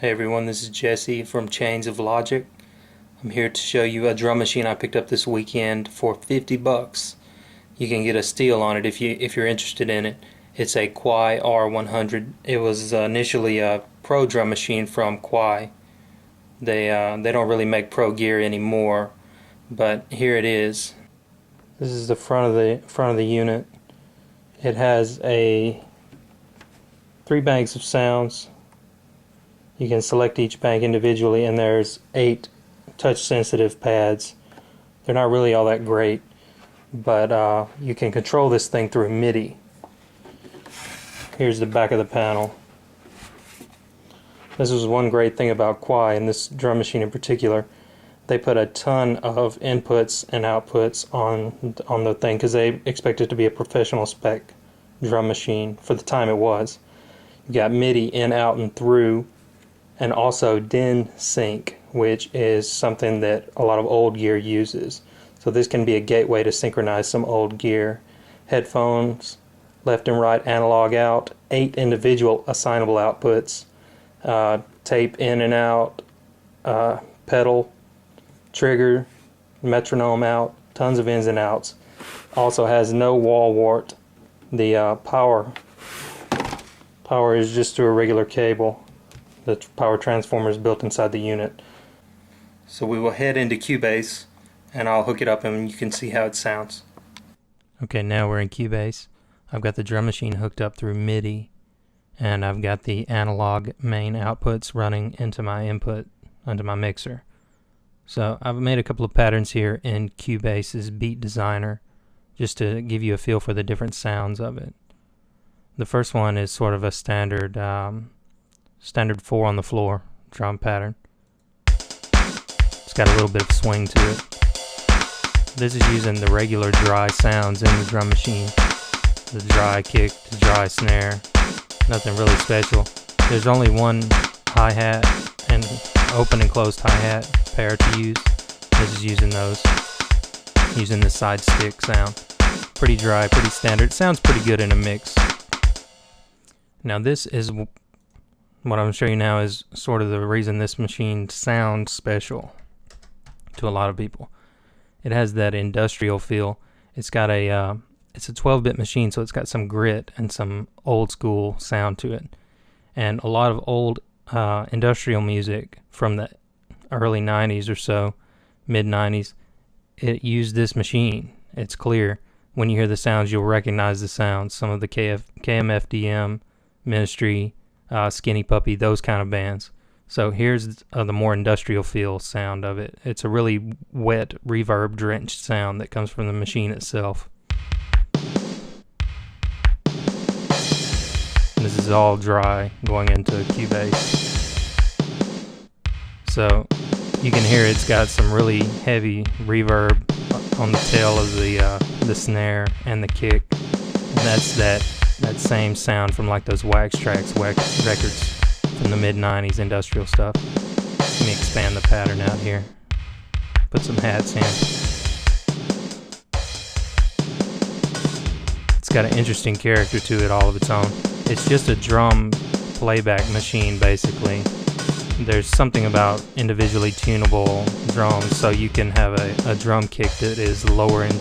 Hey everyone, this is Jesse from Chains of Logic. I'm here to show you a drum machine I picked up this weekend for 50 bucks. You can get a steal on it if you're interested in it. It's a Kawai R-100. It was initially a pro drum machine from Kawai. They don't really make pro gear anymore, but here it is. This is the front of the unit. It has three banks of sounds. You can select each bank individually, and there's 8 touch-sensitive pads. They're not really all that great, but you can control this thing through MIDI. Here's the back of the panel. This is one great thing about Kawai, and this drum machine in particular. They put a ton of inputs and outputs on the thing because they expect it to be a professional spec drum machine for the time it was. You got MIDI in, out, and through, and also DIN sync, which is something that a lot of old gear uses. So this can be a gateway to synchronize some old gear. Headphones, left and right analog out, 8 individual assignable outputs, tape in and out, pedal, trigger, metronome out, tons of ins and outs. Also has no wall wart. The power is just through a regular cable. The power transformer is built inside the unit. So we will head into Cubase and I'll hook it up and you can see how it sounds. Okay, now we're in Cubase. I've got the drum machine hooked up through MIDI, and I've got the analog main outputs running into my input, onto my mixer. So I've made a couple of patterns here in Cubase's Beat Designer just to give you a feel for the different sounds of it. The first one is sort of a standard 4 on the floor drum pattern. It's got a little bit of swing to it. This is using the regular dry sounds in the drum machine. The dry kick, the dry snare, nothing really special. There's only one hi-hat and open and closed hi-hat pair to use. This is using those, using the side stick sound. Pretty dry, pretty standard. It sounds pretty good in a mix. Now this is what I'm going to show you now is sort of the reason this machine sounds special to a lot of people. It has that industrial feel. It's got it's a 12-bit machine, so it's got some grit and some old school sound to it. And a lot of old industrial music from the early 90s or so, mid 90s, it used this machine. It's clear. When you hear the sounds, you'll recognize the sounds. Some of the KMFDM, Ministry, Skinny Puppy, those kind of bands. So here's the more industrial feel sound of it. It's a really wet, reverb drenched sound that comes from the machine itself. This is all dry going into Cubase. So you can hear it's got some really heavy reverb on the tail of the snare and the kick. And that's that same sound from like those wax tracks, wax records from the mid-90s industrial stuff. Let me expand the pattern out here. Put some hats in. It's got an interesting character to it all of its own. It's just a drum playback machine basically. There's something about individually tunable drums, so you can have a drum kick that is lower in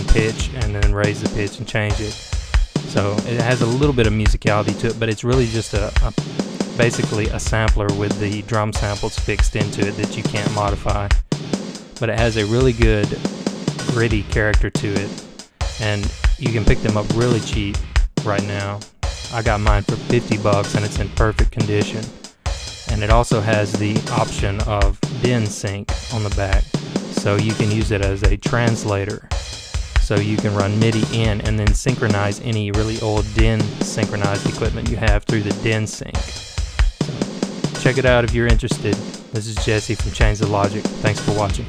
pitch and then raise the pitch and change it. So it has a little bit of musicality to it, but it's really just basically a sampler with the drum samples fixed into it that you can't modify. But it has a really good gritty character to it, and you can pick them up really cheap right now. I got mine for 50 bucks and it's in perfect condition. And it also has the option of DIN sync on the back, so you can use it as a translator. So you can run MIDI in and then synchronize any really old DIN synchronized equipment you have through the DIN sync. So check it out if you're interested. This is Jesse from Chains of Logic. Thanks for watching.